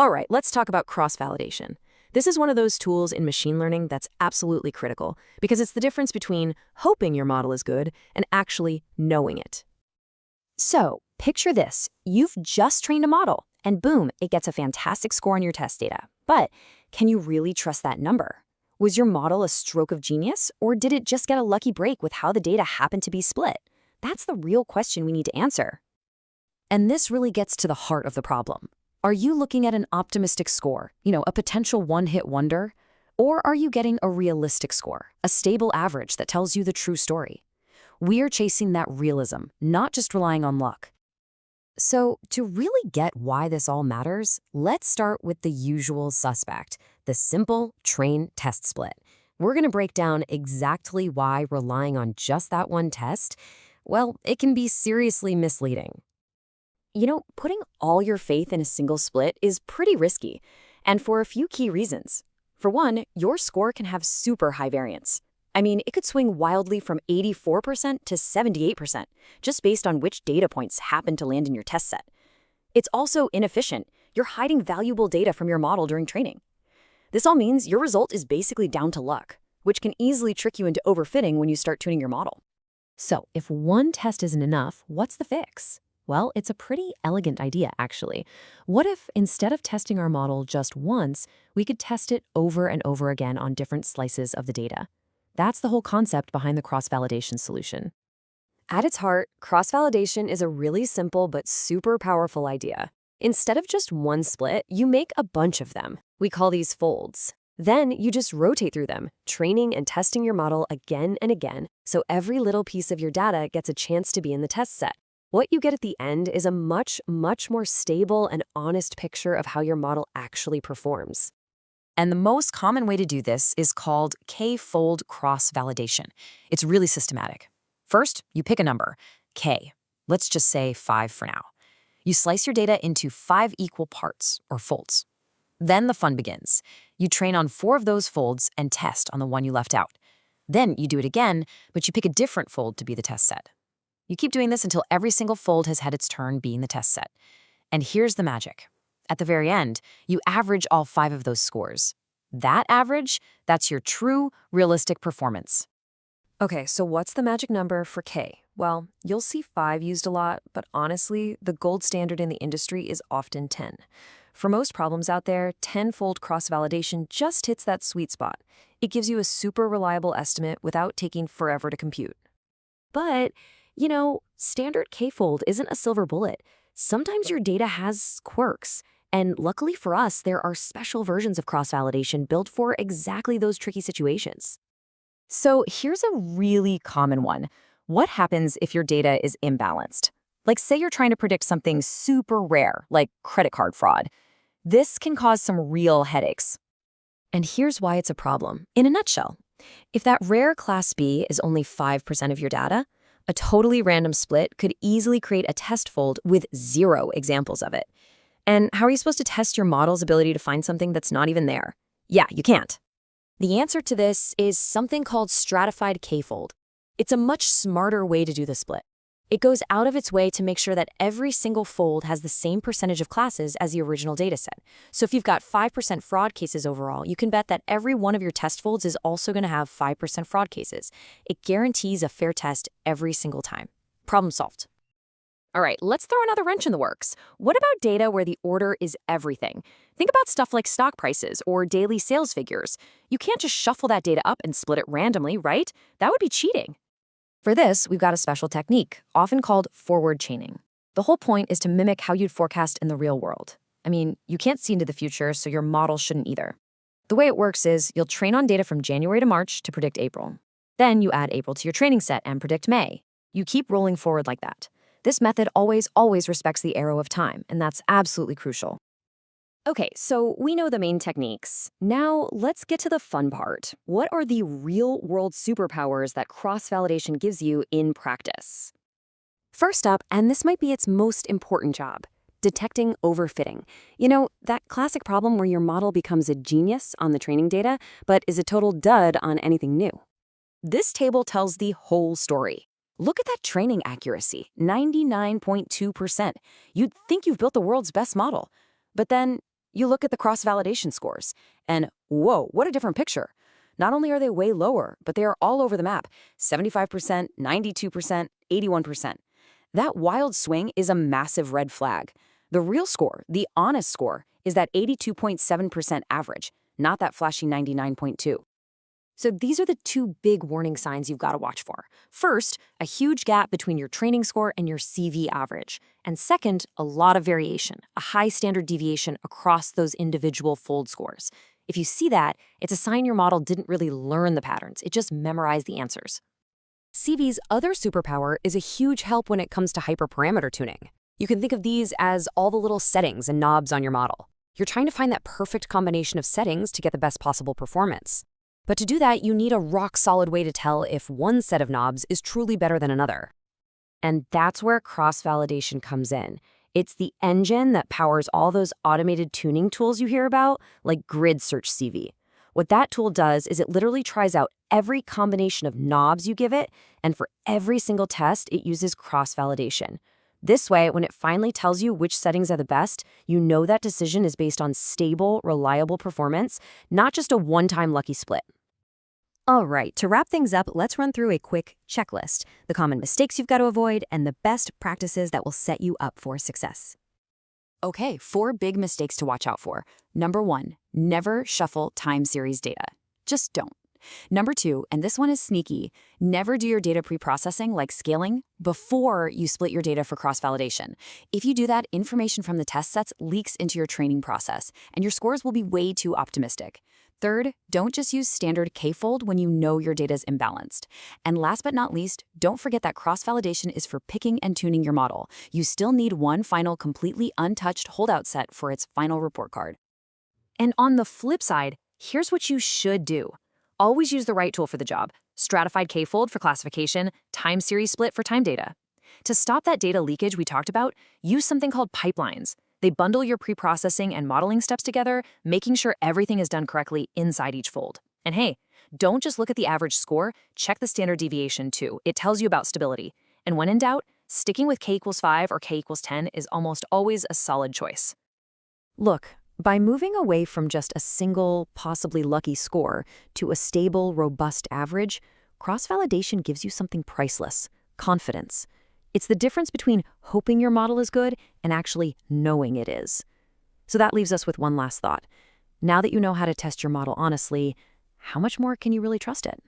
All right, let's talk about cross-validation. This is one of those tools in machine learning that's absolutely critical because it's the difference between hoping your model is good and actually knowing it. So, picture this. You've just trained a model, and boom, it gets a fantastic score on your test data. But can you really trust that number? Was your model a stroke of genius, or did it just get a lucky break with how the data happened to be split? That's the real question we need to answer. And this really gets to the heart of the problem. Are you looking at an optimistic score, a potential one-hit wonder? Or are you getting a realistic score, a stable average that tells you the true story? We are chasing that realism, not just relying on luck. So, to really get why this all matters, let's start with the usual suspect, the simple train-test split. We're going to break down exactly why relying on just that one test, well, it can be seriously misleading. Putting all your faith in a single split is pretty risky, and for a few key reasons. For one, your score can have super high variance. It could swing wildly from 84% to 78%, just based on which data points happen to land in your test set. It's also inefficient. You're hiding valuable data from your model during training. This all means your result is basically down to luck, which can easily trick you into overfitting when you start tuning your model. So, if one test isn't enough, what's the fix? Well, it's a pretty elegant idea, actually. What if, instead of testing our model just once, we could test it over and over again on different slices of the data? That's the whole concept behind the cross-validation solution. At its heart, cross-validation is a really simple but super powerful idea. Instead of just one split, you make a bunch of them. We call these folds. Then you just rotate through them, training and testing your model again and again, so every little piece of your data gets a chance to be in the test set. What you get at the end is a much more stable and honest picture of how your model actually performs. And the most common way to do this is called k-fold cross-validation. It's really systematic. First, you pick a number, k. Let's just say 5 for now. You slice your data into 5 equal parts, or folds. Then the fun begins. You train on 4 of those folds and test on the one you left out. Then you do it again, but you pick a different fold to be the test set. You keep doing this until every single fold has had its turn being the test set. And here's the magic. At the very end, you average all 5 of those scores. That average, that's your true, realistic performance. Okay, so what's the magic number for K? Well, you'll see 5 used a lot, but honestly, the gold standard in the industry is often 10. For most problems out there, 10-fold cross-validation just hits that sweet spot. It gives you a super reliable estimate without taking forever to compute. But standard K-fold isn't a silver bullet. Sometimes your data has quirks. And luckily for us, there are special versions of cross-validation built for exactly those tricky situations. So here's a really common one. What happens if your data is imbalanced? Like, say you're trying to predict something super rare, like credit card fraud. This can cause some real headaches. And here's why it's a problem. In a nutshell, if that rare Class B is only 5% of your data, a totally random split could easily create a test fold with 0 examples of it. And how are you supposed to test your model's ability to find something that's not even there? Yeah, you can't. The answer to this is something called stratified K-fold. It's a much smarter way to do the split. It goes out of its way to make sure that every single fold has the same percentage of classes as the original dataset. So if you've got 5% fraud cases overall, you can bet that every one of your test folds is also going to have 5% fraud cases. It guarantees a fair test every single time. Problem solved. All right, let's throw another wrench in the works. What about data where the order is everything? Think about stuff like stock prices or daily sales figures. You can't just shuffle that data up and split it randomly, right? That would be cheating. For this, we've got a special technique, often called forward chaining. The whole point is to mimic how you'd forecast in the real world. You can't see into the future, so your model shouldn't either. The way it works is you'll train on data from January to March to predict April. Then you add April to your training set and predict May. You keep rolling forward like that. This method always respects the arrow of time, and that's absolutely crucial. Okay, so we know the main techniques. Now, let's get to the fun part. What are the real-world superpowers that cross-validation gives you in practice? First up, and this might be its most important job, detecting overfitting. That classic problem where your model becomes a genius on the training data, but is a total dud on anything new. This table tells the whole story. Look at that training accuracy, 99.2%. You'd think you've built the world's best model. But then, You look at the cross-validation scores, and whoa, what a different picture. Not only are they way lower, but they are all over the map. 75%, 92%, 81%. That wild swing is a massive red flag. The real score, the honest score, is that 82.7% average, not that flashy 99.2. So these are the two big warning signs you've got to watch for. First, a huge gap between your training score and your CV average. And second, a lot of variation, a high standard deviation across those individual fold scores. If you see that, it's a sign your model didn't really learn the patterns, it just memorized the answers. CV's other superpower is a huge help when it comes to hyperparameter tuning. You can think of these as all the little settings and knobs on your model. You're trying to find that perfect combination of settings to get the best possible performance. But to do that, you need a rock-solid way to tell if one set of knobs is truly better than another. And that's where cross-validation comes in. It's the engine that powers all those automated tuning tools you hear about, like Grid Search CV. What that tool does is it literally tries out every combination of knobs you give it, and for every single test, it uses cross-validation. This way, when it finally tells you which settings are the best, you know that decision is based on stable, reliable performance, not just a one-time lucky split. All right, to wrap things up, let's run through a quick checklist, the common mistakes you've got to avoid, and the best practices that will set you up for success. Okay, 4 big mistakes to watch out for. Number 1, never shuffle time series data. Just don't. Number 2, and this one is sneaky, never do your data pre-processing, like scaling, before you split your data for cross-validation. If you do that, information from the test sets leaks into your training process, and your scores will be way too optimistic. Third, don't just use standard k-fold when you know your data is imbalanced. And last but not least, don't forget that cross-validation is for picking and tuning your model. You still need one final completely untouched holdout set for its final report card. And on the flip side, here's what you should do. Always use the right tool for the job. Stratified k-fold for classification, time series split for time data. To stop that data leakage we talked about, use something called pipelines. They bundle your pre-processing and modeling steps together, making sure everything is done correctly inside each fold. And hey, don't just look at the average score, check the standard deviation too. It tells you about stability. And when in doubt, sticking with k=5 or k=10 is almost always a solid choice. Look, by moving away from just a single, possibly lucky score to a stable, robust average, cross-validation gives you something priceless: confidence. It's the difference between hoping your model is good and actually knowing it is. So that leaves us with one last thought. Now that you know how to test your model honestly, how much more can you really trust it?